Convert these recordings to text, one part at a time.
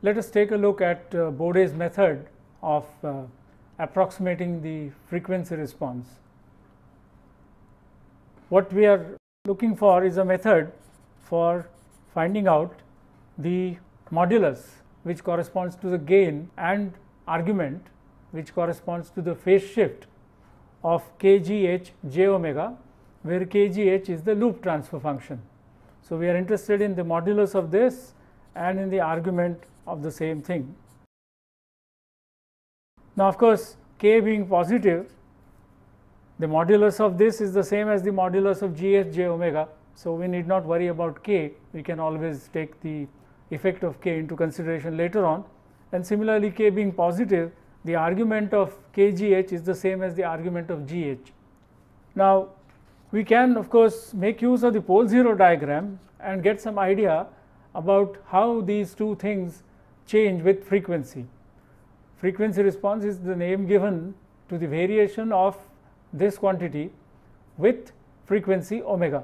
let us take a look at Bode's method of approximating the frequency response. What we are looking for is a method for finding out the modulus which corresponds to the gain and argument which corresponds to the phase shift of kgh j omega, where kgh is the loop transfer function. So, we are interested in the modulus of this and in the argument of the same thing. Now, of course, k being positive, the modulus of this is the same as the modulus of gh j omega. So, we need not worry about k, we can always take the effect of k into consideration later on, and similarly k being positive, the argument of kgh is the same as the argument of gh. Now, we can of course make use of the pole 0 diagram and get some idea about how these two things change with frequency. Frequency response is the name given to the variation of this quantity with frequency omega.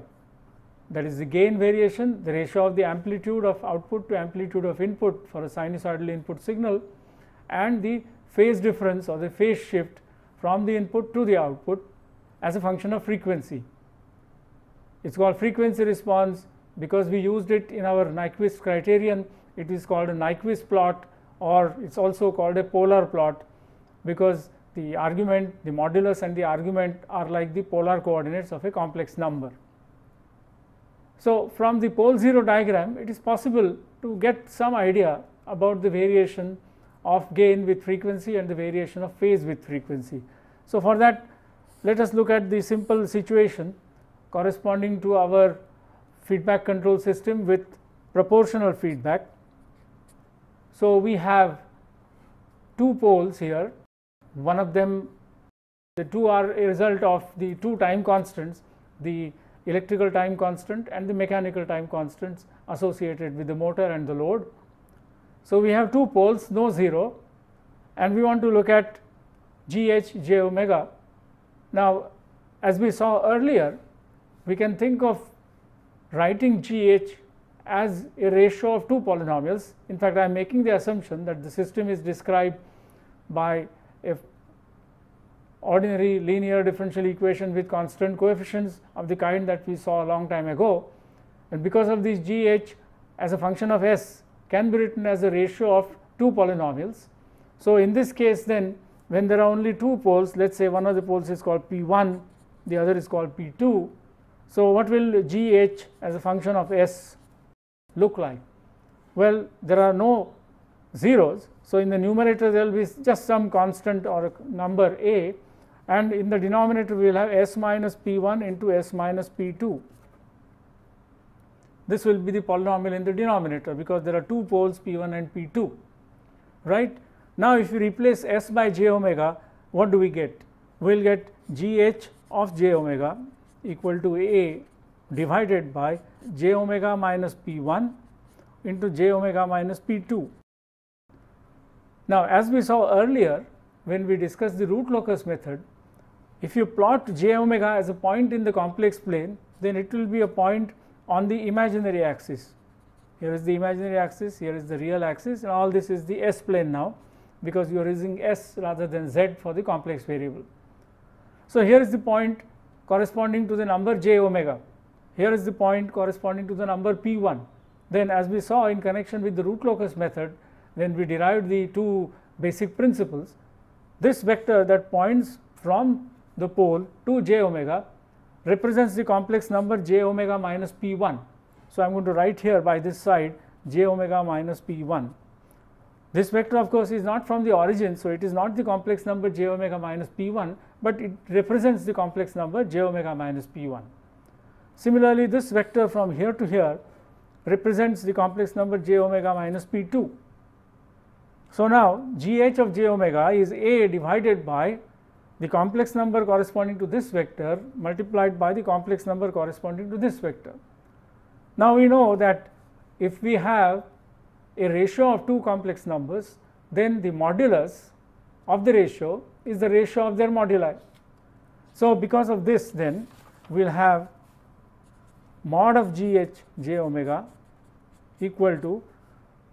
That is the gain variation, the ratio of the amplitude of output to amplitude of input for a sinusoidal input signal, and the phase difference or the phase shift from the input to the output as a function of frequency. It is called frequency response because we used it in our Nyquist criterion. It is called a Nyquist plot, or it is also called a polar plot, because the argument, the modulus and the argument are like the polar coordinates of a complex number. So, from the pole 0 diagram, it is possible to get some idea about the variation of gain with frequency and the variation of phase with frequency. So, for that, let us look at the simple situation corresponding to our feedback control system with proportional feedback. So, we have two poles here, one of them, the two are a result of the two time constants, the electrical time constant and the mechanical time constants associated with the motor and the load. So, we have two poles, no 0, and we want to look at gh j omega. Now, as we saw earlier, we can think of writing gh as a ratio of two polynomials. In fact, I am making the assumption that the system is described by a ordinary linear differential equation with constant coefficients of the kind that we saw a long time ago, and because of this gh as a function of s can be written as a ratio of two polynomials. So, in this case then, when there are only two poles, let us say one of the poles is called P1, the other is called P2. So, what will gh as a function of s look like? Well, there are no zeros. So, in the numerator there will be just some constant or a number a, and in the denominator we will have s minus P1 into s minus P2. This will be the polynomial in the denominator because there are two poles P1 and P2, right. Now, if you replace s by j omega, what do we get? We will get gh of j omega equal to a divided by j omega minus P1 into j omega minus P2. Now, as we saw earlier when we discussed the root locus method, if you plot j omega as a point in the complex plane, then it will be a point on the imaginary axis. Here is the imaginary axis, here is the real axis, and all this is the s plane now, because you are using s rather than z for the complex variable. So, here is the point corresponding to the number j omega, here is the point corresponding to the number P1. Then, as we saw in connection with the root locus method, when we derived the two basic principles, this vector that points from the pole to j omega represents the complex number j omega minus P1. So, I am going to write here by this side j omega minus P1. This vector of course is not from the origin, so it is not the complex number j omega minus P1, but it represents the complex number j omega minus P1. Similarly, this vector from here to here represents the complex number j omega minus P2. So, now gh of j omega is a divided by the complex number corresponding to this vector multiplied by the complex number corresponding to this vector. Now, we know that if we have a ratio of two complex numbers, then the modulus of the ratio is the ratio of their moduli. So, because of this, then we will have mod of gh j omega equal to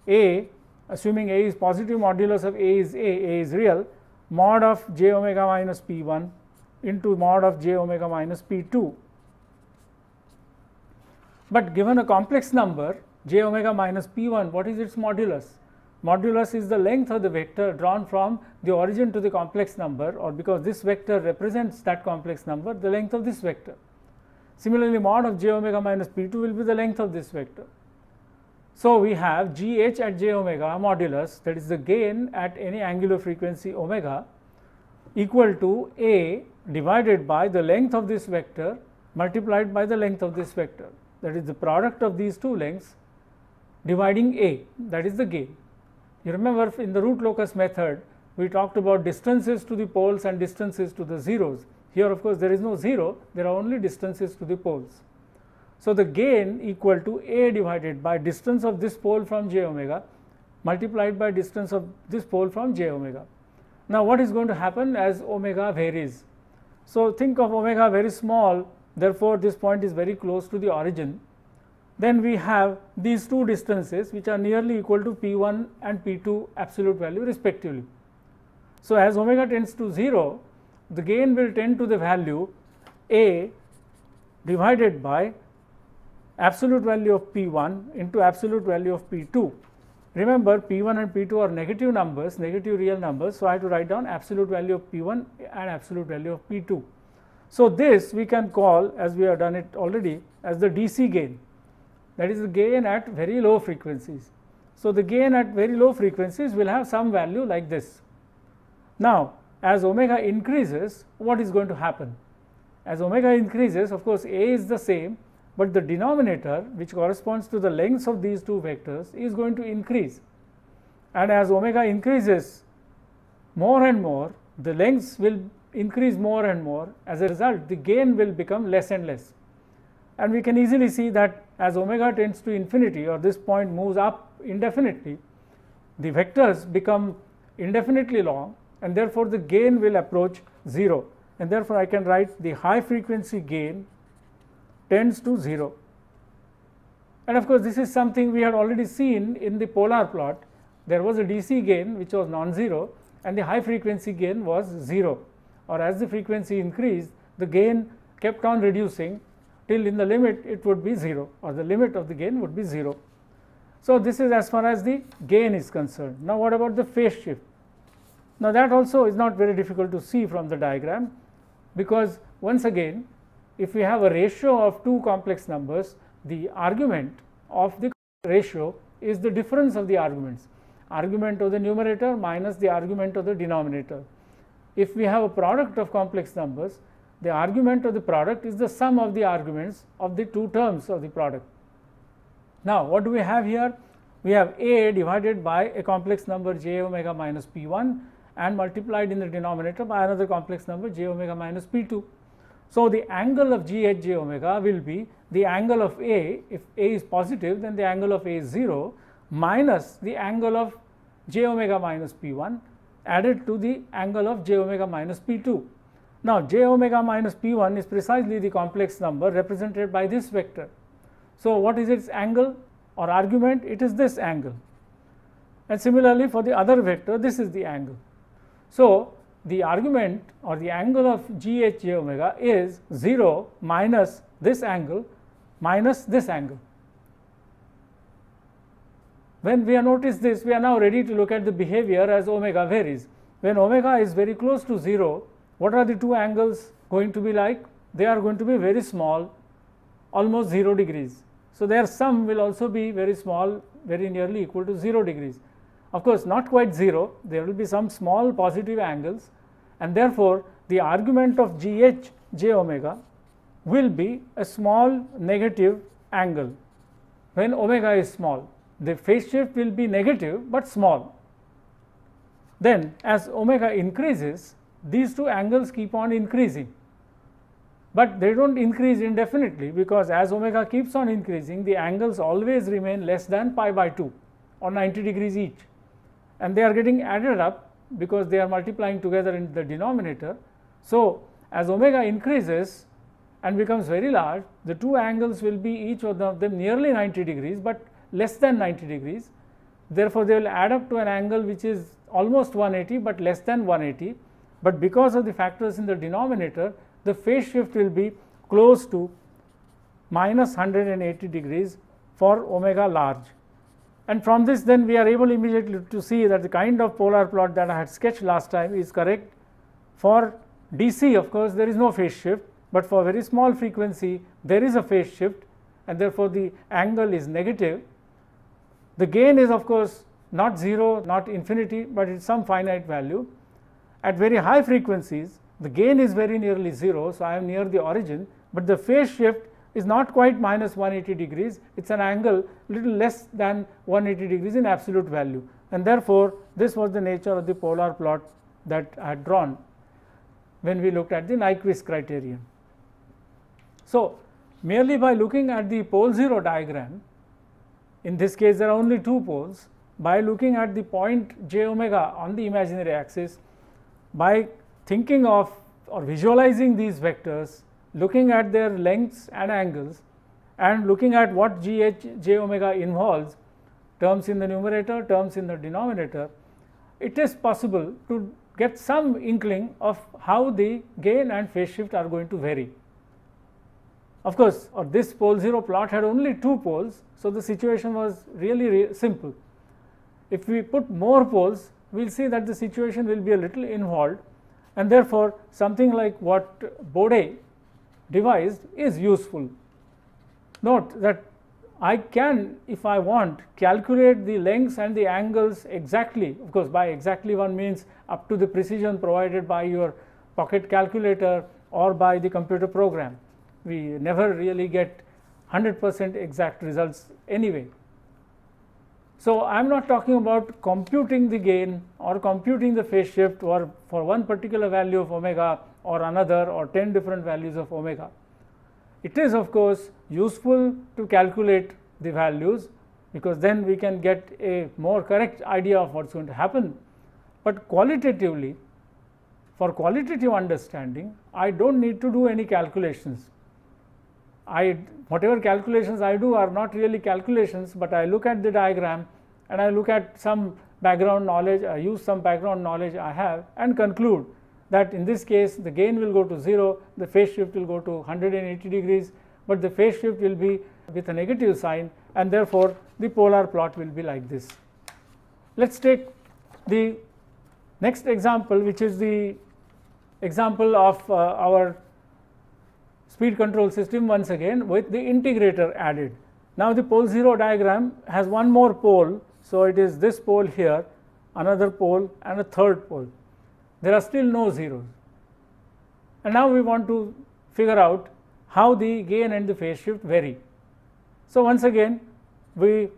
a assuming A is positive, modulus of A is real, mod of j omega minus p1 into mod of j omega minus p2. But given a complex number j omega minus p1, what is its modulus? Modulus is the length of the vector drawn from the origin to the complex number, or because this vector represents that complex number, the length of this vector. Similarly, mod of j omega minus p2 will be the length of this vector. So, we have gh at j omega modulus, that is the gain at any angular frequency omega, equal to A divided by the length of this vector multiplied by the length of this vector, that is the product of these two lengths dividing A, that is the gain. You remember in the root locus method, we talked about distances to the poles and distances to the zeros. Here of course there is no zero, there are only distances to the poles. So, the gain equal to A divided by distance of this pole from j omega multiplied by distance of this pole from j omega. Now, what is going to happen as omega varies? So, think of omega very small, therefore, this point is very close to the origin. Then we have these two distances which are nearly equal to p1 and p2 absolute value respectively. So, as omega tends to 0, the gain will tend to the value A divided by absolute value of p1 into absolute value of p2. Remember, p1 and p2 are negative numbers, negative real numbers. So, I have to write down absolute value of p1 and absolute value of p2. So, this we can call, as we have done it already, as the DC gain, that is the gain at very low frequencies. So, the gain at very low frequencies will have some value like this. Now, as omega increases, what is going to happen? As omega increases, of course, A is the same, but the denominator, which corresponds to the lengths of these two vectors, is going to increase. And as omega increases more and more, the lengths will increase more and more. As a result, the gain will become less and less. And we can easily see that as omega tends to infinity, or this point moves up indefinitely, the vectors become indefinitely long, and therefore the gain will approach 0. And therefore, I can write the high frequency gain tends to 0. And of course, this is something we had already seen in the polar plot. There was a DC gain which was non-zero, and the high frequency gain was 0, or as the frequency increased, the gain kept on reducing till in the limit it would be 0, or the limit of the gain would be 0. So, this is as far as the gain is concerned. Now, what about the phase shift? Now, that also is not very difficult to see from the diagram, because once again, if we have a ratio of two complex numbers, the argument of the ratio is the difference of the arguments, argument of the numerator minus the argument of the denominator. If we have a product of complex numbers, the argument of the product is the sum of the arguments of the two terms of the product. Now, what do we have here? We have A divided by a complex number j omega minus p1 and multiplied in the denominator by another complex number j omega minus p2. So, the angle of g h j omega will be the angle of A. If A is positive, then the angle of A is 0 minus the angle of j omega minus p1 added to the angle of j omega minus p2. Now, j omega minus p1 is precisely the complex number represented by this vector. So, what is its angle or argument? It is this angle. And similarly, for the other vector, this is the angle. So, the argument or the angle of g h j omega is 0 minus this angle minus this angle. When we have noticed this, we are now ready to look at the behavior as omega varies. When omega is very close to 0, what are the two angles going to be like? They are going to be very small, almost 0 degrees. So, their sum will also be very small, very nearly equal to 0 degrees. Of course, not quite 0, there will be some small positive angles, and therefore, the argument of g h j omega will be a small negative angle when omega is small. The phase shift will be negative, but small. Then, as omega increases, these two angles keep on increasing, but they do not increase indefinitely, because as omega keeps on increasing, the angles always remain less than pi by 2 or 90 degrees each, and they are getting added up because they are multiplying together in the denominator. So, as omega increases and becomes very large, the two angles will be each of them nearly 90 degrees, but less than 90 degrees. therefore, they will add up to an angle which is almost 180, but less than 180, but because of the factors in the denominator, the phase shift will be close to minus 180 degrees for omega large. And from this then we are able immediately to see that the kind of polar plot that I had sketched last time is correct. For DC, of course, there is no phase shift, but for very small frequency there is a phase shift, and therefore the angle is negative. The gain is of course not 0, not infinity, but it is some finite value. At very high frequencies the gain is very nearly 0, so I am near the origin, but the phase shift is not quite minus 180 degrees, it is an angle little less than 180 degrees in absolute value, and therefore this was the nature of the polar plot that I had drawn when we looked at the Nyquist criterion. So, merely by looking at the pole 0 diagram, in this case there are only 2 poles, by looking at the point j omega on the imaginary axis, by thinking of or visualizing these vectors, looking at their lengths and angles, and looking at what j omega involves, terms in the numerator, terms in the denominator, it is possible to get some inkling of how the gain and phase shift are going to vary. Of course, this pole 0 plot had only 2 poles, so the situation was really simple. If we put more poles, we will see that the situation will be a little involved, and therefore something like what Bode devised is useful. Note that I can, if I want, calculate the lengths and the angles exactly. Of course, by exactly one means up to the precision provided by your pocket calculator or by the computer program. We never really get 100% exact results anyway. So, I am not talking about computing the gain or computing the phase shift or for one particular value of omega or another or 10 different values of omega. It is of course useful to calculate the values, because then we can get a more correct idea of what is going to happen, but qualitatively, for qualitative understanding, I do not need to do any calculations. Whatever calculations I do are not really calculations, but I look at the diagram and I look at some background knowledge, I use some background knowledge I have and conclude that in this case the gain will go to 0, the phase shift will go to 180 degrees, but the phase shift will be with a negative sign, and therefore the polar plot will be like this. Let us take the next example, which is the example of our speed control system once again with the integrator added. Now, the pole 0 diagram has one more pole, so it is this pole here, another pole and a third pole. There are still no zeros, and now we want to figure out how the gain and the phase shift vary. So, once again we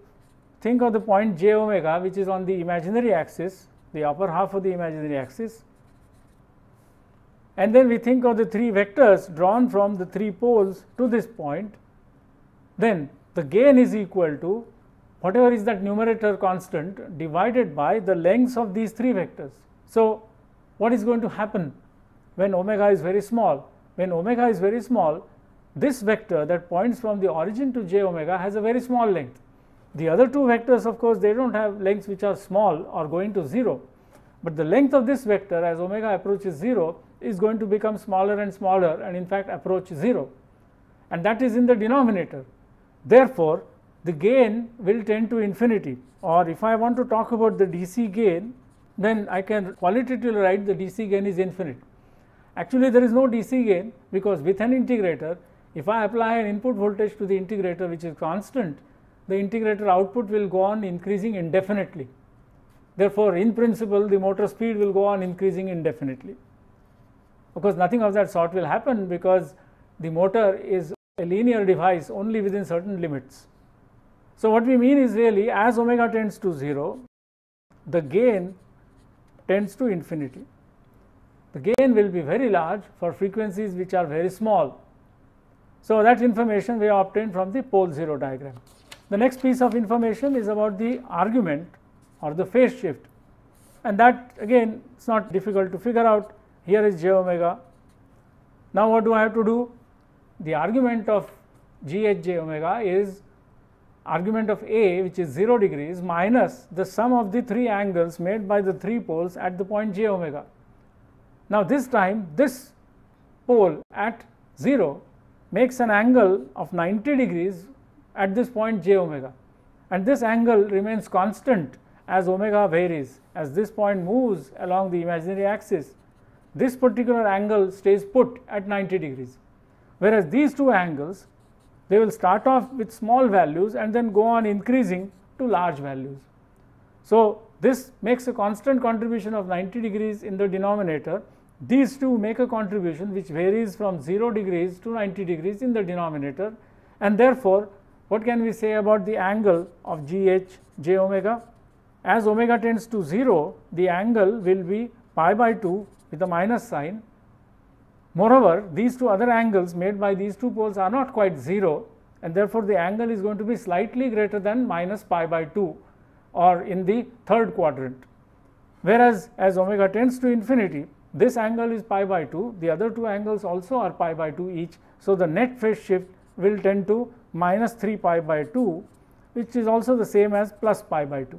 think of the point j omega, which is on the imaginary axis, the upper half of the imaginary axis, and then we think of the 3 vectors drawn from the 3 poles to this point. Then the gain is equal to whatever is that numerator constant divided by the lengths of these 3 vectors. So, what is going to happen when omega is very small? When omega is very small, this vector that points from the origin to j omega has a very small length. The other 2 vectors, of course, they do not have lengths which are small or going to 0, but the length of this vector as omega approaches 0 is going to become smaller and smaller and in fact approach 0, and that is in the denominator. Therefore, the gain will tend to infinity, or if I want to talk about the DC gain, then I can qualitatively write the DC gain is infinite. Actually, there is no DC gain, because with an integrator, if I apply an input voltage to the integrator which is constant, the integrator output will go on increasing indefinitely. Therefore, in principle the motor speed will go on increasing indefinitely. Of course, nothing of that sort will happen, because the motor is a linear device only within certain limits. So, what we mean is really as omega tends to 0, the gain tends to infinity. The gain will be very large for frequencies which are very small. So, that information we have obtained from the pole 0 diagram. The next piece of information is about the argument or the phase shift, and that again it is not difficult to figure out. Here is j omega. Now, what do I have to do? The argument of g h j omega is argument of A, which is 0 degrees, minus the sum of the 3 angles made by the 3 poles at the point j omega. Now, this time this pole at 0 makes an angle of 90 degrees at this point j omega, and this angle remains constant as omega varies. As this point moves along the imaginary axis, this particular angle stays put at 90 degrees, whereas these two angles, they will start off with small values and then go on increasing to large values. So, this makes a constant contribution of 90 degrees in the denominator. These two make a contribution which varies from 0 degrees to 90 degrees in the denominator, and therefore, what can we say about the angle of GH j omega? As omega tends to 0, the angle will be pi by 2 with a minus sign. Moreover, these two other angles made by these two poles are not quite 0, and therefore, the angle is going to be slightly greater than minus pi by 2, or in the third quadrant. Whereas, as omega tends to infinity, this angle is pi by 2, the other two angles also are pi by 2 each. So, the net phase shift will tend to minus 3 pi by 2, which is also the same as plus pi by 2.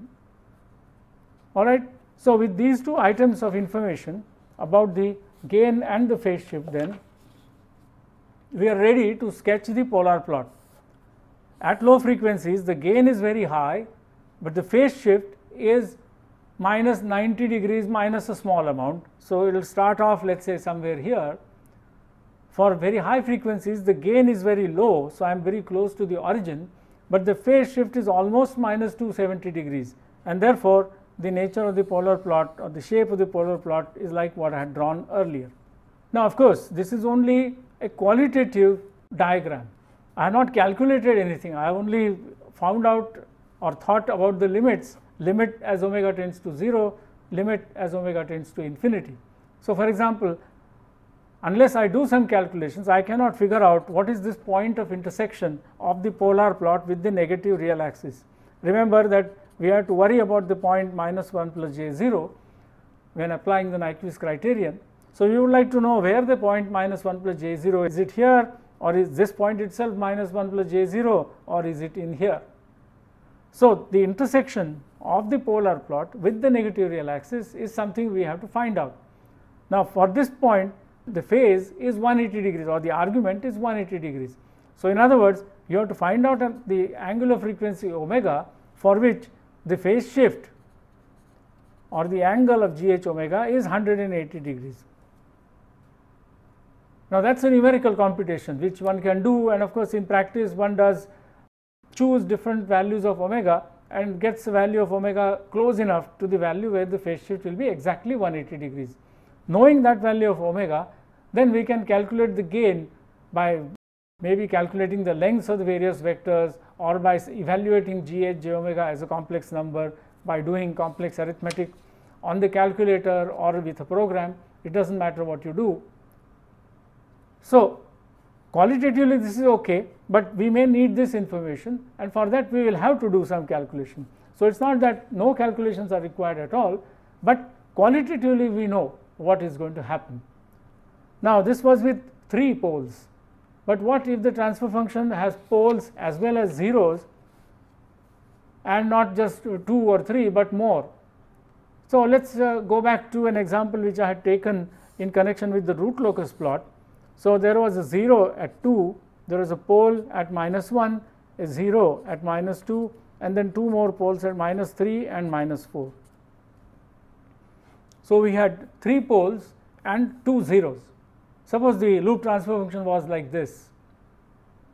Alright. So, with these two items of information about the gain and the phase shift, then we are ready to sketch the polar plot. At low frequencies, the gain is very high, but the phase shift is minus 90 degrees minus a small amount. So, it will start off, let us say, somewhere here. For very high frequencies, the gain is very low, so I am very close to the origin, but the phase shift is almost minus 270 degrees, and therefore, the nature of the polar plot or the shape of the polar plot is like what I had drawn earlier. Now, of course, this is only a qualitative diagram. I have not calculated anything. I have only found out or thought about the limits, limit as omega tends to 0, limit as omega tends to infinity. So, for example, unless I do some calculations, I cannot figure out what is this point of intersection of the polar plot with the negative real axis. Remember that we have to worry about the point minus 1 plus j 0 when applying the Nyquist criterion. So, you would like to know where the point minus 1 plus j 0 is. It here, or is this point itself minus 1 plus j 0, or is it in here? So, the intersection of the polar plot with the negative real axis is something we have to find out. Now, for this point, the phase is 180 degrees, or the argument is 180 degrees. So, in other words, you have to find out the angular frequency omega for which the phase shift or the angle of GH omega is 180 degrees. Now, that is a numerical computation which one can do, and of course, in practice one does choose different values of omega and gets the value of omega close enough to the value where the phase shift will be exactly 180 degrees. Knowing that value of omega, then we can calculate the gain by maybe calculating the lengths of the various vectors, or by evaluating GH j omega as a complex number by doing complex arithmetic on the calculator or with a program. It does not matter what you do. So, qualitatively this is okay, but we may need this information, and for that we will have to do some calculation. So, it is not that no calculations are required at all, but qualitatively we know what is going to happen. Now, this was with 3 poles, but what if the transfer function has poles as well as zeros, and not just 2 or 3, but more? So, let us go back to an example which I had taken in connection with the root locus plot. So, there was a 0 at 2, there was a pole at minus 1, a 0 at minus 2, and then 2 more poles at minus 3 and minus 4. So, we had 3 poles and 2 zeros. Suppose the loop transfer function was like this.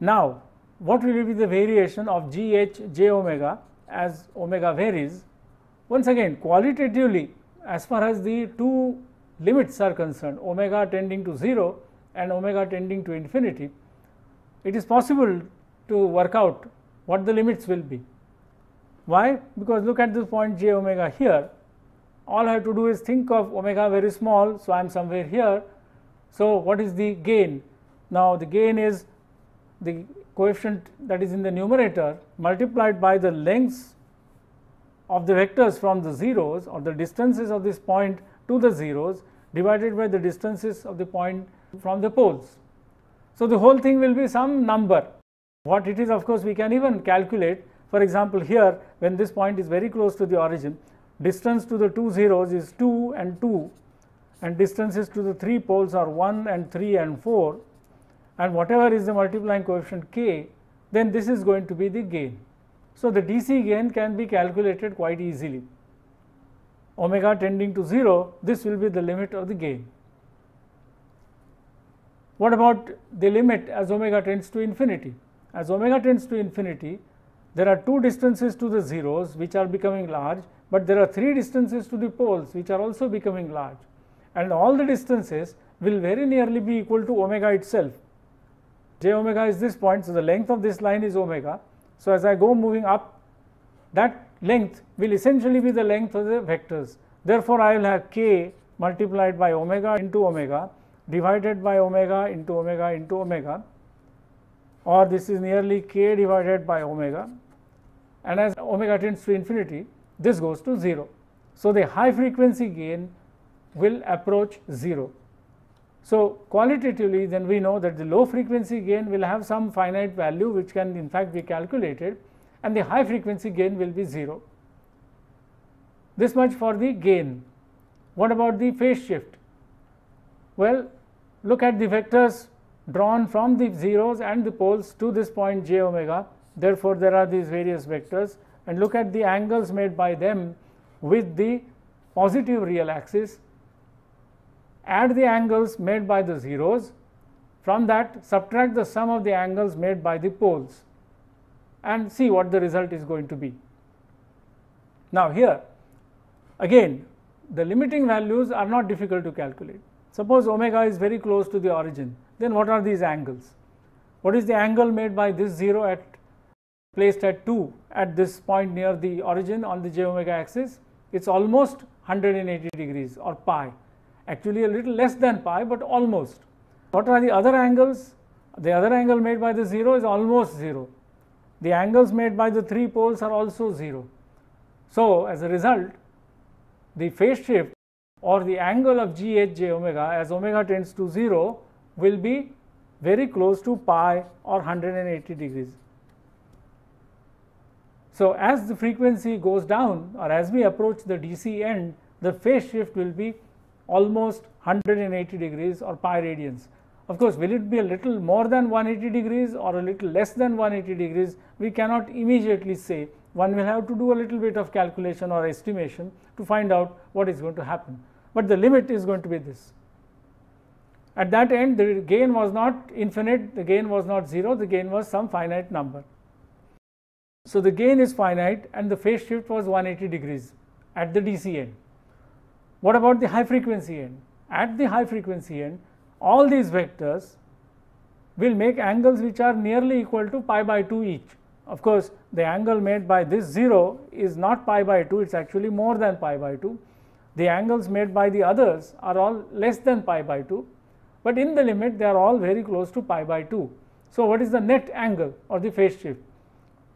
Now, what will be the variation of GH j omega as omega varies? Once again, qualitatively, as far as the two limits are concerned, omega tending to 0 and omega tending to infinity, it is possible to work out what the limits will be. Why? Because look at this point j omega here. All I have to do is think of omega very small. So, I am somewhere here. So, what is the gain? Now, the gain is the coefficient that is in the numerator multiplied by the lengths of the vectors from the zeros, or the distances of this point to the zeros, divided by the distances of the point from the poles. So, the whole thing will be some number. What it is, of course, we can even calculate For example, here when this point is very close to the origin, distance to the two zeros is 2 and 2, and distances to the three poles are 1 and 3 and 4, and whatever is the multiplying coefficient k, then this is going to be the gain. So, the DC gain can be calculated quite easily. Omega tending to 0, this will be the limit of the gain. What about the limit as omega tends to infinity? As omega tends to infinity, there are two distances to the zeros which are becoming large, but there are three distances to the poles which are also becoming large, and all the distances will very nearly be equal to omega itself. J omega is this point, so the length of this line is omega. So, as I go moving up, that length will essentially be the length of the vectors. Therefore, I will have k multiplied by omega into omega divided by omega into omega into omega, or this is nearly k divided by omega, and as omega tends to infinity, this goes to 0. So, the high frequency gain will approach 0. So, qualitatively then we know that the low frequency gain will have some finite value which can in fact be calculated, and the high frequency gain will be 0. This much for the gain. What about the phase shift? Well, look at the vectors drawn from the zeros and the poles to this point j omega. Therefore, there are these various vectors, and look at the angles made by them with the positive real axis. Add the angles made by the zeros, from that subtract the sum of the angles made by the poles, and see what the result is going to be. Now, here again the limiting values are not difficult to calculate. Suppose omega is very close to the origin, then what are these angles? What is the angle made by this 0 placed at 2 at this point near the origin on the j omega axis? It is almost 180 degrees or pi. Actually a little less than pi, but almost. What are the other angles? The other angle made by the 0 is almost 0. The angles made by the three poles are also 0. So, as a result, the phase shift or the angle of g h j omega as omega tends to 0 will be very close to pi or 180 degrees. So, as the frequency goes down or as we approach the DC end, the phase shift will be almost 180 degrees or pi radians. Of course, will it be a little more than 180 degrees or a little less than 180 degrees? We cannot immediately say. One will have to do a little bit of calculation or estimation to find out what is going to happen. But the limit is going to be this. At that end, the gain was not infinite, the gain was not 0, the gain was some finite number. So, the gain is finite and the phase shift was 180 degrees at the DC end. What about the high frequency end? At the high frequency end, all these vectors will make angles which are nearly equal to pi by 2 each. Of course, the angle made by this 0 is not pi by 2, it is actually more than pi by 2. The angles made by the others are all less than pi by 2, but in the limit they are all very close to pi by 2. So, what is the net angle or the phase shift?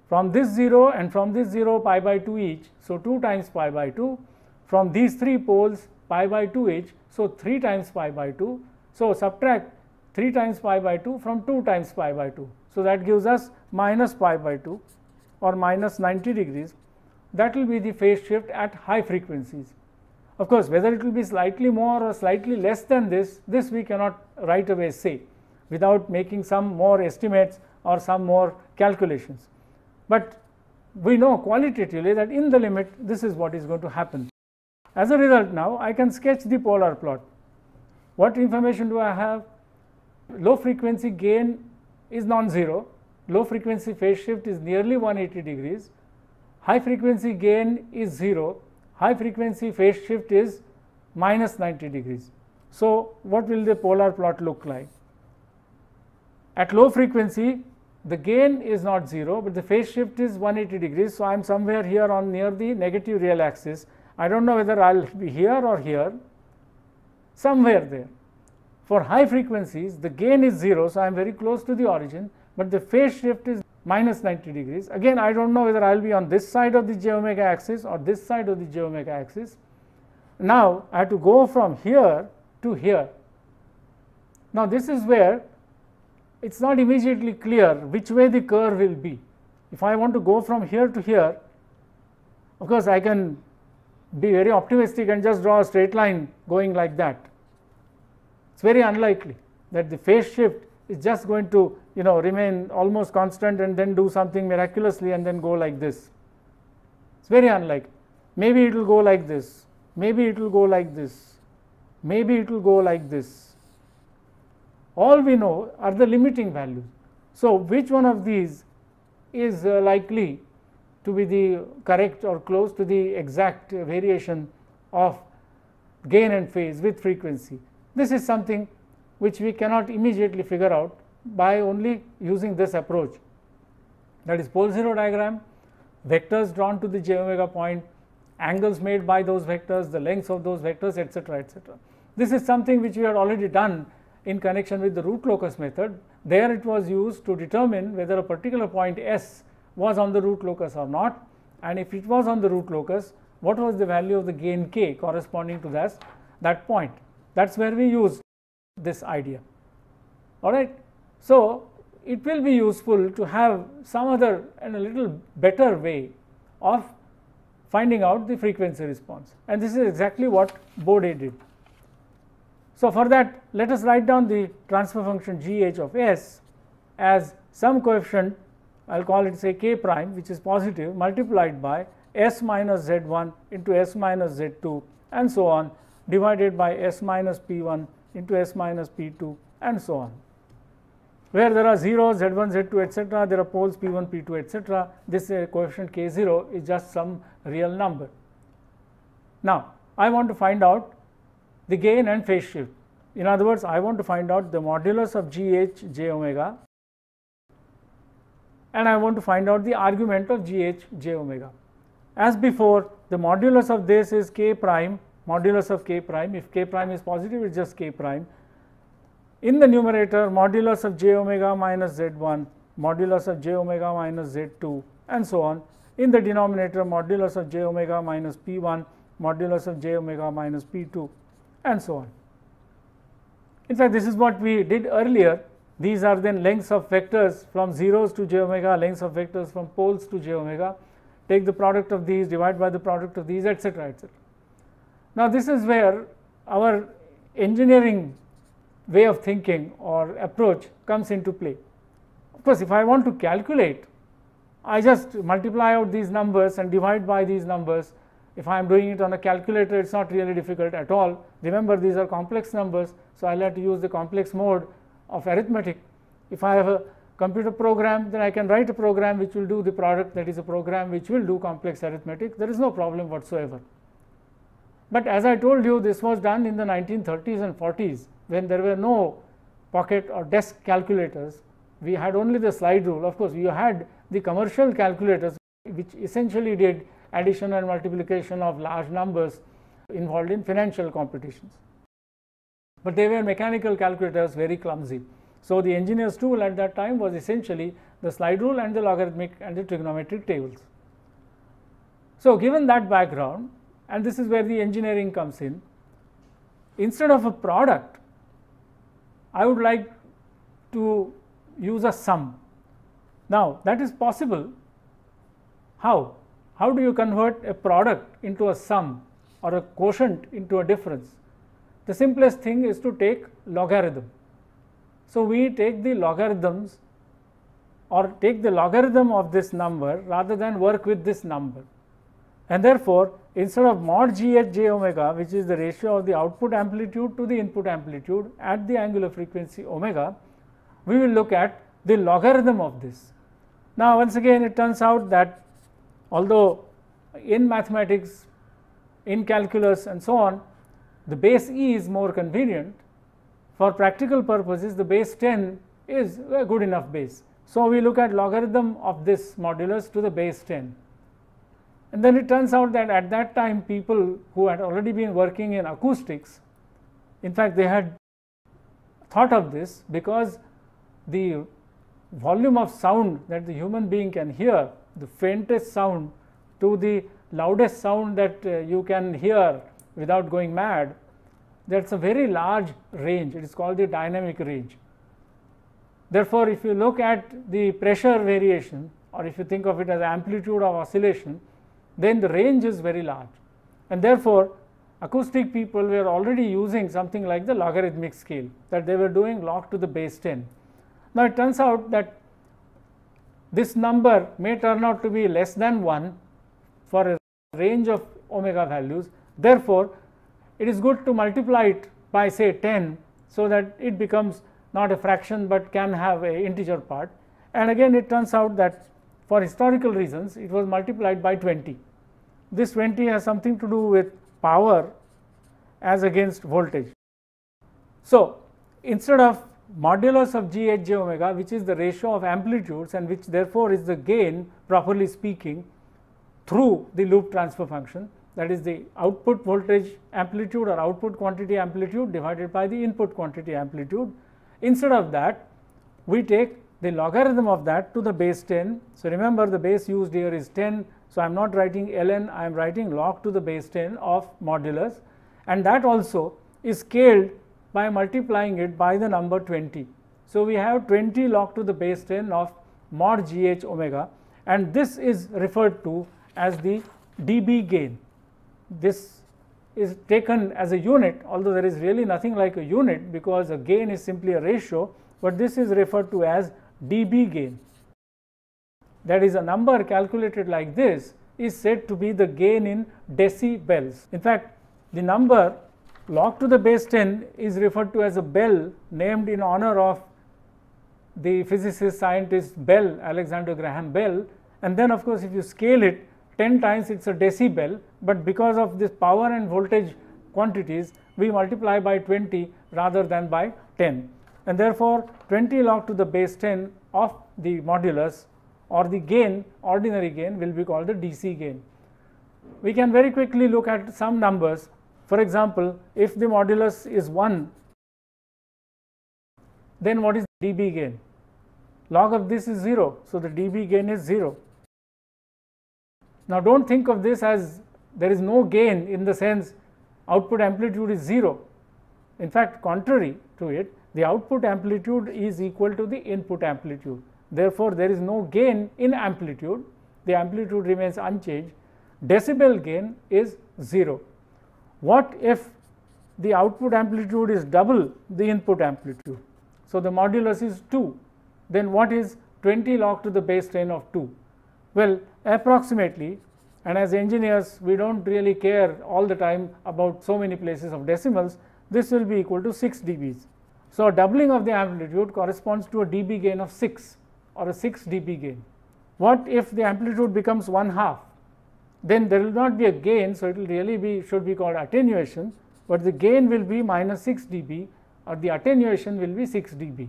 From this 0 and from this 0 pi by 2 each, so 2 times pi by 2. From these three poles pi by 2 each, so 3 times pi by 2. So, subtract 3 times pi by 2 from 2 times pi by 2. So, that gives us minus pi by 2 or minus 90 degrees. That will be the phase shift at high frequencies. Of course, whether it will be slightly more or slightly less than this we cannot right away say without making some more estimates or some more calculations. But we know qualitatively that in the limit this is what is going to happen. As a result, now I can sketch the polar plot. What information do I have? Low frequency gain is non-zero, low frequency phase shift is nearly 180 degrees, high frequency gain is 0, high frequency phase shift is minus 90 degrees. So, what will the polar plot look like? At low frequency, the gain is not 0, but the phase shift is 180 degrees. So, I am somewhere here on near the negative real axis. I do not know whether I will be here or here, somewhere there. For high frequencies, the gain is 0, so I am very close to the origin, but the phase shift is minus 90 degrees. Again, I do not know whether I will be on this side of the j omega axis or this side of the j omega axis. Now, I have to go from here to here. Now, this is where it is not immediately clear which way the curve will be. If I want to go from here to here, of course I can be very optimistic and just draw a straight line going like that. It's very unlikely that the phase shift is just going to remain almost constant and then do something miraculously and then go like this. It's very unlikely. Maybe it will go like this, maybe it will go like this, maybe it will go like this. All we know are the limiting values. So which one of these is likely to be the correct or close to the exact variation of gain and phase with frequency? This is something which we cannot immediately figure out by only using this approach, that is pole zero diagram, vectors drawn to the j omega point, angles made by those vectors, the lengths of those vectors, etc., etc. This is something which we had already done in connection with the root locus method. There it was used to determine whether a particular point S was on the root locus or not, and if it was on the root locus, what was the value of the gain k corresponding to that point. That is where we used this idea. All right. So it will be useful to have some other and a little better way of finding out the frequency response, and this is exactly what Bode did. So for that, let us write down the transfer function gh of S as some coefficient, I will call it say k prime, which is positive, multiplied by S minus Z1 into S minus Z2 and so on, divided by S minus P1 into S minus P2 and so on. Where there are zeros, Z1, Z2, etc., there are poles P1, P2, etc., this coefficient K0 is just some real number. Now, I want to find out the gain and phase shift. In other words, I want to find out the modulus of GH j omega, and I want to find out the argument of GH j omega. As before, the modulus of this is k prime, modulus of k prime. If k prime is positive, it is just k prime. In the numerator, modulus of j omega minus Z1, modulus of j omega minus Z2 and so on. In the denominator, modulus of j omega minus P1, modulus of j omega minus P2 and so on. In fact, this is what we did earlier. These are then lengths of vectors from zeros to j omega, lengths of vectors from poles to j omega. Take the product of these, divide by the product of these, etc., etc. Now, this is where our engineering way of thinking or approach comes into play. Of course, if I want to calculate, I just multiply out these numbers and divide by these numbers. If I am doing it on a calculator, it is not really difficult at all. Remember, these are complex numbers, so I will have to use the complex mode of arithmetic. If I have a computer program, then I can write a program which will do the product, that is a program which will do complex arithmetic. There is no problem whatsoever. But as I told you, this was done in the 1930s and 40s, when there were no pocket or desk calculators. We had only the slide rule. Of course, you had the commercial calculators, which essentially did addition and multiplication of large numbers involved in financial competitions. But they were mechanical calculators, very clumsy. So the engineer's tool at that time was essentially the slide rule and the logarithmic and the trigonometric tables. So given that background, and this is where the engineering comes in, instead of a product, I would like to use a sum. Now, that is possible. How? How do you convert a product into a sum or a quotient into a difference? The simplest thing is to take logarithm. So, we take the logarithms or take the logarithm of this number rather than work with this number. And therefore, instead of mod gh j omega, which is the ratio of the output amplitude to the input amplitude at the angular frequency omega, we will look at the logarithm of this. Now, once again, it turns out that although in mathematics, in calculus and so on, the base e is more convenient, for practical purposes the base 10 is a good enough base. So, we look at logarithm of this modulus to the base 10. And then it turns out that at that time, people who had already been working in acoustics, in fact, they had thought of this because the volume of sound that the human being can hear, the faintest sound to the loudest sound that you can hear without going mad, that is a very large range. It is called the dynamic range. Therefore, if you look at the pressure variation or if you think of it as amplitude of oscillation, then the range is very large, and therefore acoustic people were already using something like the logarithmic scale, that they were doing log to the base 10. Now it turns out that this number may turn out to be less than 1 for a range of omega values. Therefore, it is good to multiply it by say 10, so that it becomes not a fraction but can have an integer part. And again it turns out that for historical reasons it was multiplied by 20. This 20 has something to do with power as against voltage. So instead of modulus of G H j omega, which is the ratio of amplitudes and which therefore is the gain properly speaking through the loop transfer function, that is the output voltage amplitude or output quantity amplitude divided by the input quantity amplitude, instead of that we take the logarithm of that to the base 10. So remember, the base used here is 10. So I am not writing ln, I am writing log to the base 10 of modulus, and that also is scaled by multiplying it by the number 20. So we have 20 log to the base 10 of mod gh omega, and this is referred to as the dB gain. This is taken as a unit, although there is really nothing like a unit because a gain is simply a ratio, but this is referred to as dB gain. That is, a number calculated like this is said to be the gain in decibels. In fact, the number log to the base 10 is referred to as a bell, named in honor of the physicist scientist Bell, Alexander Graham Bell, and then of course if you scale it 10 times it is a decibel, but because of this power and voltage quantities we multiply by 20 rather than by 10, and therefore 20 log to the base 10 of the modulus or the gain, ordinary gain, will be called the DC gain. We can very quickly look at some numbers. For example, if the modulus is 1, then what is dB gain? Log of this is 0, so the dB gain is 0. Now don't think of this as there is no gain in the sense output amplitude is 0. In fact, contrary to it, the output amplitude is equal to the input amplitude. Therefore, there is no gain in amplitude, the amplitude remains unchanged. Decibel gain is 0. What if the output amplitude is double the input amplitude? So the modulus is 2. Then what is 20 log to the base 10 of 2? Well, approximately, and as engineers we don't really care all the time about so many places of decimals, this will be equal to 6 dBs. So a doubling of the amplitude corresponds to a dB gain of 6 or a 6 dB gain. What if the amplitude becomes 1/2? Then there will not be a gain, so it will really be, should be called attenuation, but the gain will be minus 6 dB or the attenuation will be 6 dB.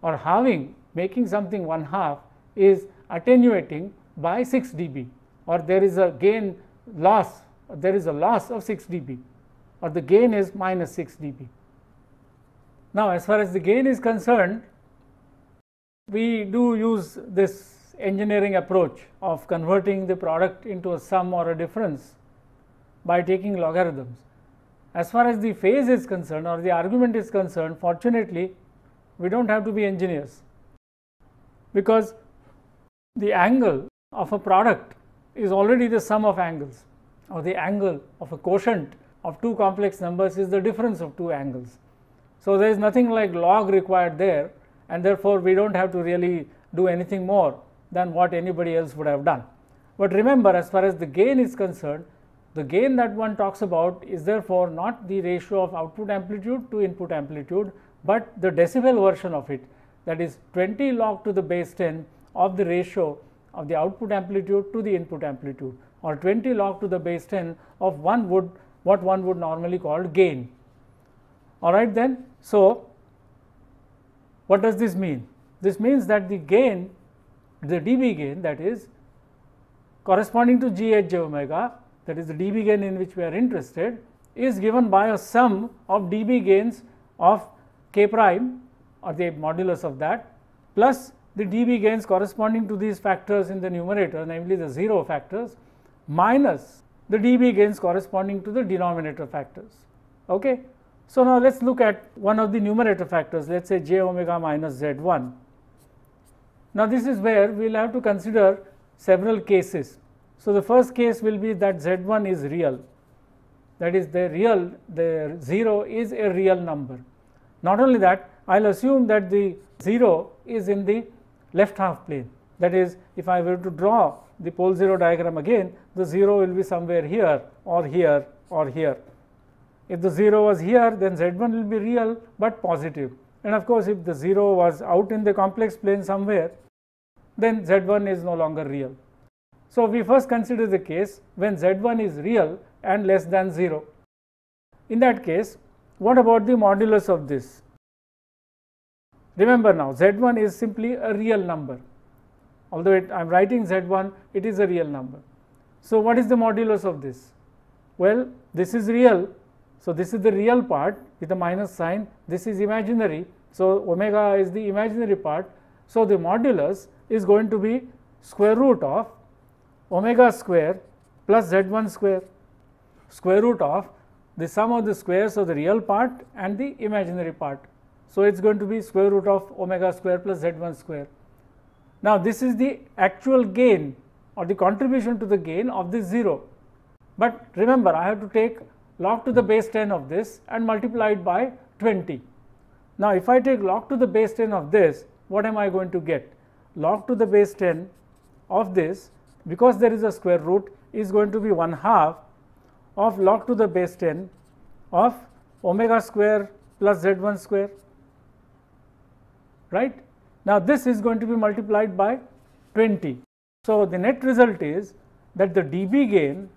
Or halving, making something 1/2 is attenuating by 6 dB, or there is a gain loss, or there is a loss of 6 dB, or the gain is minus 6 dB. Now as far as the gain is concerned, we do use this engineering approach of converting the product into a sum or a difference by taking logarithms. As far as the phase is concerned or the argument is concerned, fortunately we don't have to be engineers, because the angle of a product is already the sum of angles, or the angle of a quotient of two complex numbers is the difference of two angles. So there is nothing like log required there, and therefore we don't have to really do anything more than what anybody else would have done. But remember, as far as the gain is concerned, the gain that one talks about is therefore not the ratio of output amplitude to input amplitude, but the decibel version of it, that is 20 log to the base 10 of the ratio of the output amplitude to the input amplitude, or 20 log to the base 10 of what one would normally call gain. All right then. So what does this mean? This means that the gain, the dB gain, that is corresponding to GH omega, that is the dB gain in which we are interested, is given by a sum of dB gains of k prime, or the modulus of that, plus the dB gains corresponding to these factors in the numerator, namely the 0 factors, minus the dB gains corresponding to the denominator factors. Okay. So now let us look at one of the numerator factors, let us say j omega minus z1. Now, this is where we will have to consider several cases. So, the first case will be that Z1 is real, that is the 0 is a real number. Not only that, I will assume that the 0 is in the left half plane, that is, if I were to draw the pole 0 diagram again, the 0 will be somewhere here or here or here. If the 0 was here, then Z1 will be real but positive, and of course, if the 0 was out in the complex plane somewhere, then Z1 is no longer real. So, we first consider the case when Z1 is real and less than 0. In that case, what about the modulus of this? Remember now, Z1 is simply a real number. Although I am writing Z1, it is a real number. So, what is the modulus of this? Well, this is real. So, this is the real part with a minus sign, this is imaginary. So, omega is the imaginary part. So, the modulus is going to be square root of omega square plus Z1 square, square root of the sum of the squares of the real part and the imaginary part. So, it is going to be square root of omega square plus Z1 square. Now, this is the actual gain or the contribution to the gain of this 0, but remember, I have to take log to the base 10 of this and multiply it by 20. Now, if I take log to the base 10 of this, what am I going to get? Log to the base 10 of this, because there is a square root, is going to be 1/2 of log to the base 10 of omega square plus Z1 square, right. Now, this is going to be multiplied by 20. So, the net result is that the dB gain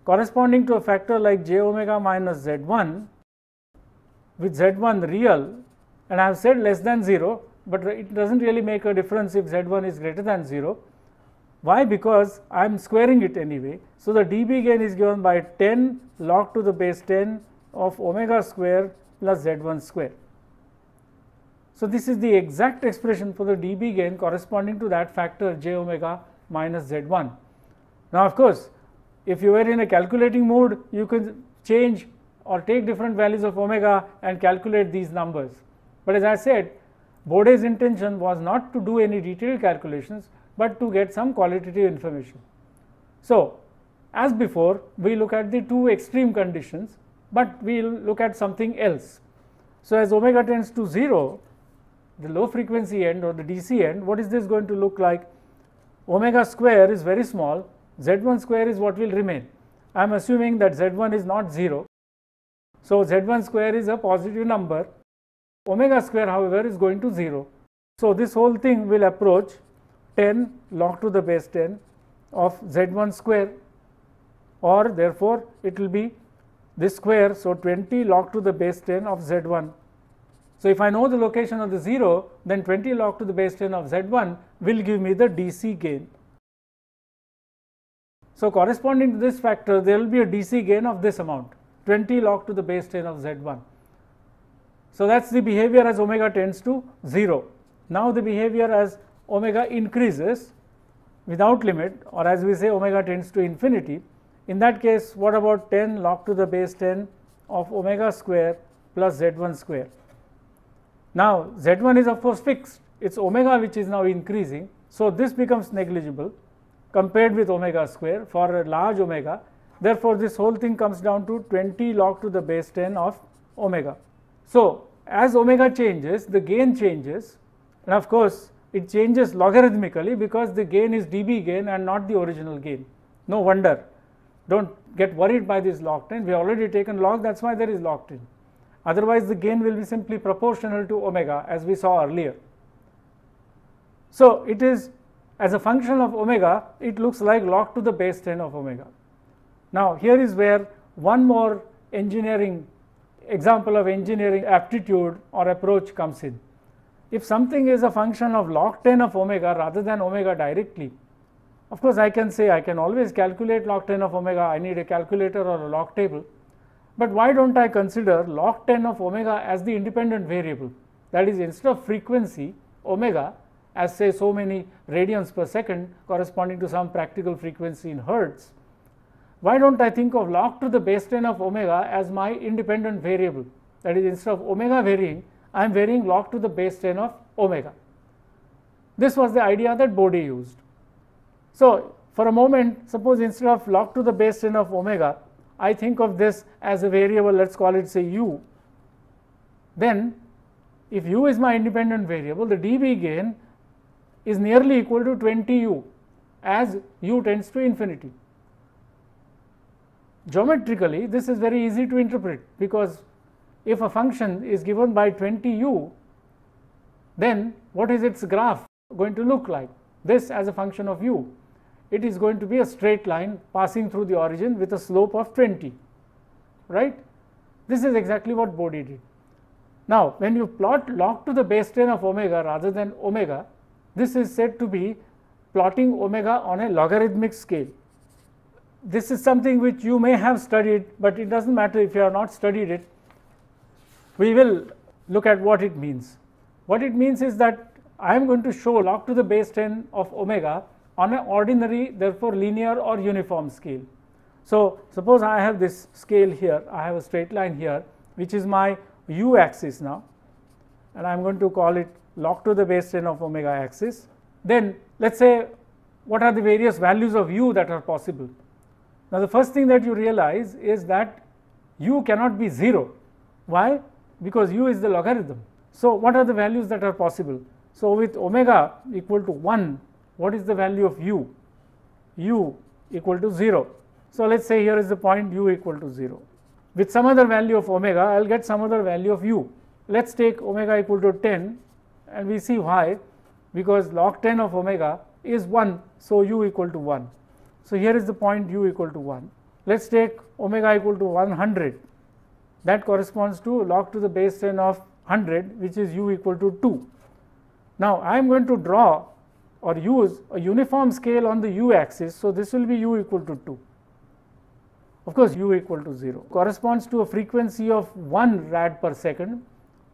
corresponding to a factor like j omega minus Z1 with Z1 real, and I have said less than 0, but it does not really make a difference if Z1 is greater than 0. Why? Because I am squaring it anyway. So, the dB gain is given by 10 log to the base 10 of omega square plus Z1 square. So, this is the exact expression for the dB gain corresponding to that factor j omega minus Z1. Now, of course, if you were in a calculating mode, you could change or take different values of omega and calculate these numbers. But as I said, Bode's intention was not to do any detailed calculations, but to get some qualitative information. So, as before, we look at the two extreme conditions, but we will look at something else. So, as omega tends to 0, the low frequency end or the DC end, what is this going to look like? Omega square is very small, Z1 square is what will remain. I am assuming that Z1 is not 0. So, Z1 square is a positive number, omega square however is going to 0. So, this whole thing will approach 10 log to the base 10 of Z1 square, or therefore, it will be this square. So, 20 log to the base 10 of Z1. So, if I know the location of the 0, then 20 log to the base 10 of Z1 will give me the DC gain. So, corresponding to this factor, there will be a DC gain of this amount, 20 log to the base 10 of Z1. So, that is the behavior as omega tends to 0. Now, the behavior as omega increases without limit, or as we say omega tends to infinity. In that case, what about 10 log to the base 10 of omega square plus Z1 square? Now, Z1 is of course fixed, it is omega which is now increasing. So, this becomes negligible compared with omega square for a large omega. Therefore, this whole thing comes down to 20 log to the base 10 of omega. So, as omega changes, the gain changes, and of course, it changes logarithmically because the gain is dB gain and not the original gain. No wonder, do not get worried by this log 10, we have already taken log, that is why there is log 10. Otherwise, the gain will be simply proportional to omega as we saw earlier. So, it is as a function of omega, it looks like log to the base 10 of omega. Now, here is where one more engineering example of engineering aptitude or approach comes in. If something is a function of log 10 of omega rather than omega directly, of course, I can say I can always calculate log 10 of omega, I need a calculator or a log table. But why do not I consider log 10 of omega as the independent variable? That is, instead of frequency omega as say so many radians per second corresponding to some practical frequency in hertz, why do not I think of log to the base 10 of omega as my independent variable? That is, instead of omega varying, I am varying log to the base 10 of omega. This was the idea that Bode used. So, for a moment, suppose instead of log to the base 10 of omega, I think of this as a variable, let us call it say u. Then if u is my independent variable, the dB gain is nearly equal to 20u as u tends to infinity. Geometrically, this is very easy to interpret, because if a function is given by 20u, then what is its graph going to look like? This as a function of u. It is going to be a straight line passing through the origin with a slope of 20, right? This is exactly what Bode did. Now, when you plot log to the base 10 of omega rather than omega, this is said to be plotting omega on a logarithmic scale. This is something which you may have studied, but it does not matter if you have not studied it. We will look at what it means. What it means is that I am going to show log to the base 10 of omega on an ordinary, therefore linear or uniform scale. So, suppose I have this scale here, I have a straight line here, which is my u axis now, and I am going to call it log to the base 10 of omega axis. Then let us say what are the various values of u that are possible. Now, the first thing that you realize is that u cannot be 0. Why? Because u is the logarithm. So, what are the values that are possible? So, with omega equal to 1, what is the value of u? U equal to 0. So, let us say here is the point u equal to 0. With some other value of omega, I will get some other value of u. Let us take omega equal to 10, and we see why, because log 10 of omega is 1, so u equal to 1. So, here is the point u equal to 1. Let us take omega equal to 100, that corresponds to log to the base 10 of 100, which is u equal to 2. Now, I am going to draw or use a uniform scale on the u axis, so this will be u equal to 2. Of course, u equal to 0 corresponds to a frequency of 1 rad per second,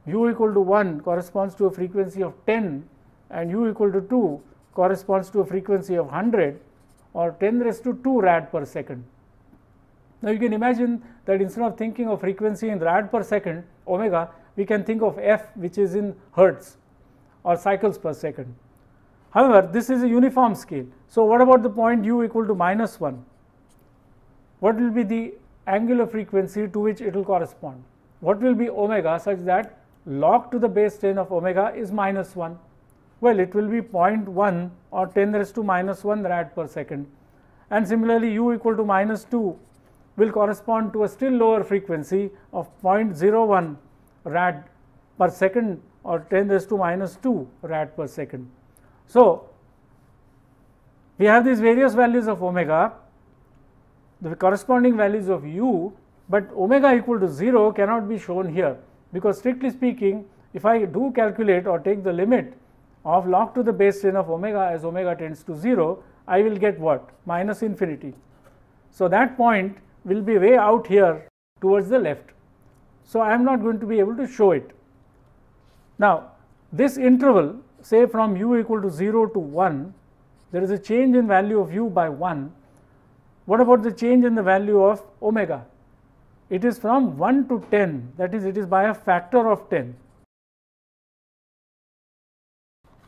u equal to 1 corresponds to a frequency of 10, and u equal to 2 corresponds to a frequency of 100 or 10 raised to 2 rad per second. Now, you can imagine that instead of thinking of frequency in rad per second omega, we can think of f, which is in hertz or cycles per second. However, this is a uniform scale. So, what about the point u equal to minus 1? What will be the angular frequency to which it will correspond? What will be omega such that log to the base 10 of omega is minus 1? Well, it will be 0.1 or 10 raised to minus 1 rad per second. And similarly, u equal to minus 2 will correspond to a still lower frequency of 0.01 rad per second or 10 raised to minus 2 rad per second. So, we have these various values of omega, the corresponding values of u, but omega equal to 0 cannot be shown here, because strictly speaking, if I do calculate or take the limit of log to the base 10 of omega as omega tends to 0, I will get what? Minus infinity. So, that point will be way out here towards the left. So, I am not going to be able to show it. Now, this interval, say from u equal to 0 to 1, there is a change in value of u by 1. What about the change in the value of omega? It is from 1 to 10, that is, it is by a factor of 10.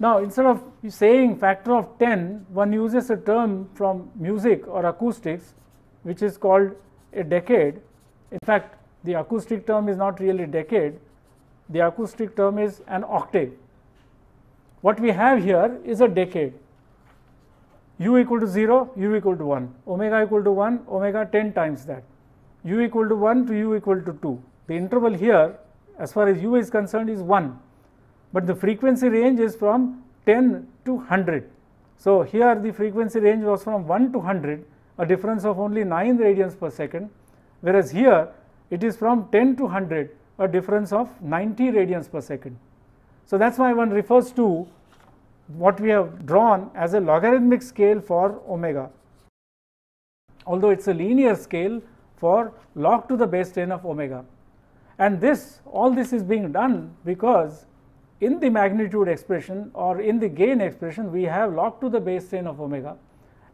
Now, instead of saying factor of 10, one uses a term from music or acoustics, which is called a decade. In fact, the acoustic term is not really decade, the acoustic term is an octave. What we have here is a decade. U equal to 0, u equal to 1, omega equal to 1, omega 10 times that, u equal to 1 to u equal to 2. The interval here, as far as u is concerned, is 1, but the frequency range is from 10 to 100. So, here the frequency range was from 1 to 100, a difference of only 9 radians per second, whereas here it is from 10 to 100, a difference of 90 radians per second. So, that is why one refers to what we have drawn as a logarithmic scale for omega, although it is a linear scale for log to the base 10 of omega. And this, all this is being done because in the magnitude expression or in the gain expression, we have log to the base 10 of omega,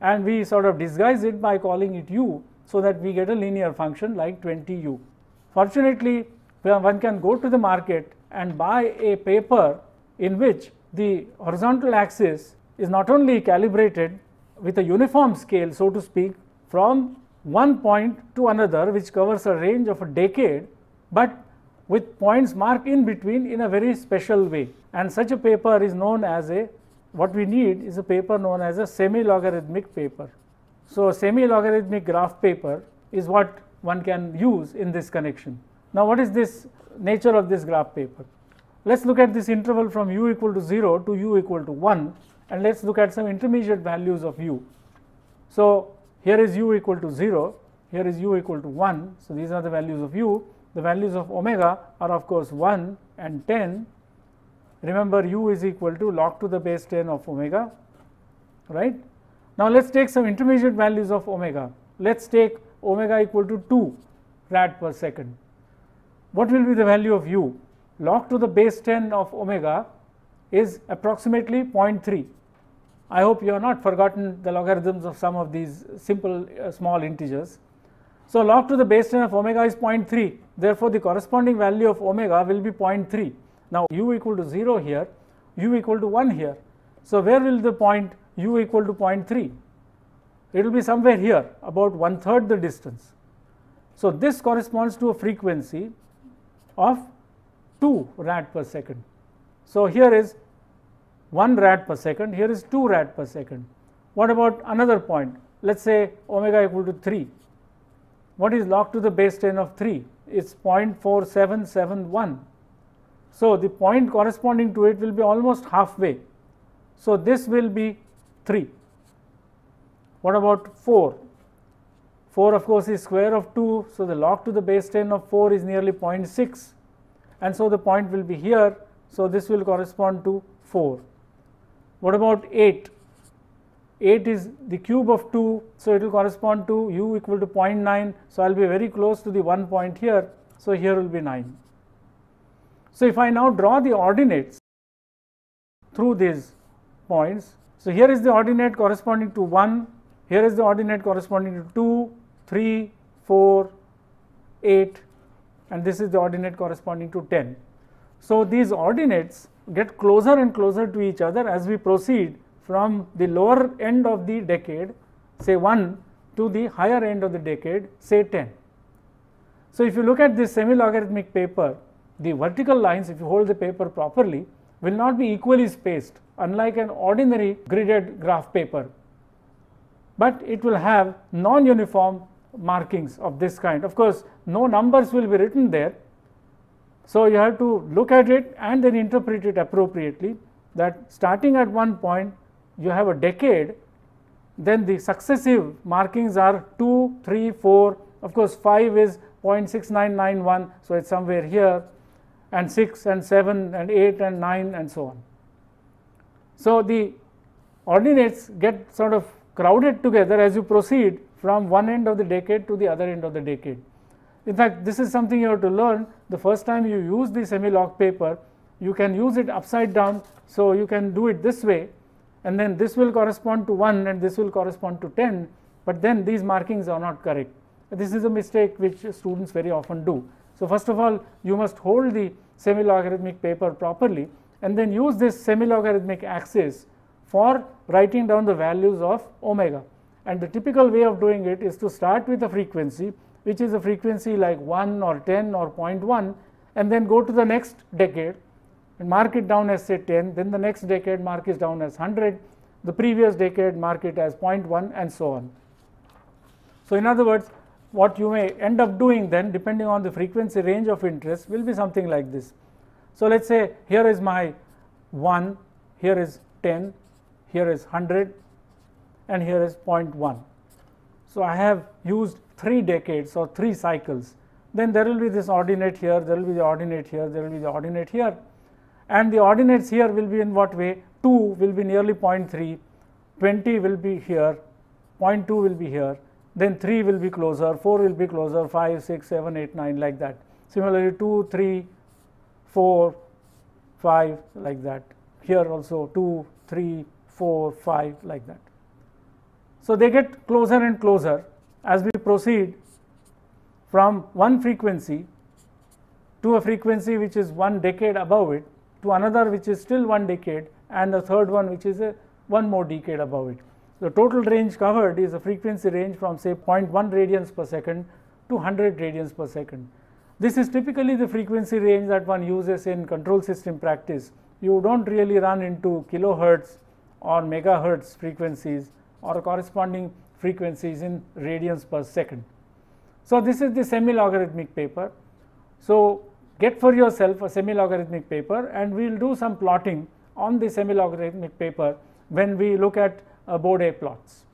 and we sort of disguise it by calling it u, so that we get a linear function like 20u. Fortunately, one can go to the market and buy a paper in which the horizontal axis is not only calibrated with a uniform scale, so to speak, from one point to another, which covers a range of a decade, but with points marked in between in a very special way. And such a paper is known as what we need is a paper known as a semi-logarithmic paper. So, a semi-logarithmic graph paper is what one can use in this connection. Now, what is this nature of this graph paper? Let us look at this interval from u equal to 0 to u equal to 1, and let us look at some intermediate values of u. So, here is u equal to 0, here is u equal to 1. So, these are the values of u. The values of omega are of course 1 and 10. Remember, u is equal to log to the base 10 of omega, right. Now, let us take some intermediate values of omega. Let us take omega equal to 2 rad per second. What will be the value of u? Log to the base 10 of omega is approximately 0.3. I hope you have not forgotten the logarithms of some of these simple small integers. So, log to the base 10 of omega is 0.3, therefore, the corresponding value of omega will be 0.3. Now, u equal to 0 here, u equal to 1 here. So, where will the point u equal to 0.3? It will be somewhere here, about 1/3 the distance. So, this corresponds to a frequency of 2 rad per second. So, here is 1 rad per second, here is 2 rad per second. What about another point? Let us say omega equal to 3. What is log to the base 10 of 3? It is 0.4771. So, the point corresponding to it will be almost halfway. So, this will be 3. What about 4? 4 of course is square of 2. So, the log to the base 10 of 4 is nearly 0.6, and so the point will be here. So, this will correspond to 4. What about 8? 8 is the cube of 2, so it will correspond to u equal to 0.9. So, I will be very close to the 1 point here. So, here will be 9. So, if I now draw the ordinates through these points, so here is the ordinate corresponding to 1, here is the ordinate corresponding to 2, 3, 4, 8, and this is the ordinate corresponding to 10. So, these ordinates get closer and closer to each other as we proceed from the lower end of the decade, say 1, to the higher end of the decade, say 10. So, if you look at this semi-logarithmic paper, the vertical lines, if you hold the paper properly, will not be equally spaced, unlike an ordinary gridded graph paper, but it will have non-uniform markings of this kind. Of course, no numbers will be written there. So, you have to look at it and then interpret it appropriately, that starting at one point you have a decade, then the successive markings are 2, 3, 4, of course 5 is 0.6991, so it is somewhere here, and 6 and 7 and 8 and 9 and so on. So, the ordinates get sort of crowded together as you proceed from one end of the decade to the other end of the decade. In fact, this is something you have to learn the first time you use the semi-log paper. You can use it upside down, so you can do it this way, and then this will correspond to 1 and this will correspond to 10, but then these markings are not correct. This is a mistake which students very often do. So, first of all, you must hold the semi-logarithmic paper properly and then use this semi-logarithmic axis for writing down the values of omega. And the typical way of doing it is to start with a frequency which is a frequency like 1 or 10 or 0.1, and then go to the next decade and mark it down as say 10, then the next decade mark it down as 100, the previous decade mark it as 0.1 and so on. So, in other words, what you may end up doing then, depending on the frequency range of interest, will be something like this. So, let us say here is my 1, here is 10, here is 100 and here is 0.1. So, I have used 3 decades or 3 cycles. Then there will be this ordinate here, there will be the ordinate here, there will be the ordinate here, and the ordinates here will be in what way? 2 will be nearly 0.3, 20 will be here, 0.2 will be here, then 3 will be closer, 4 will be closer, 5, 6, 7, 8, 9 like that. Similarly 2, 3, 4, 5 like that. Here also 2, 3, 4, 5 like that. So, they get closer and closer as we proceed from one frequency to a frequency which is 1 decade above it, to another which is still 1 decade, and the third one which is one more decade above it. The total range covered is a frequency range from say 0.1 radians per second to 100 radians per second. This is typically the frequency range that one uses in control system practice. You do not really run into kilohertz or megahertz frequencies or corresponding frequencies in radians per second. So, this is the semi-logarithmic paper. So, get for yourself a semi-logarithmic paper, and we will do some plotting on the semi-logarithmic paper when we look at Bode plots.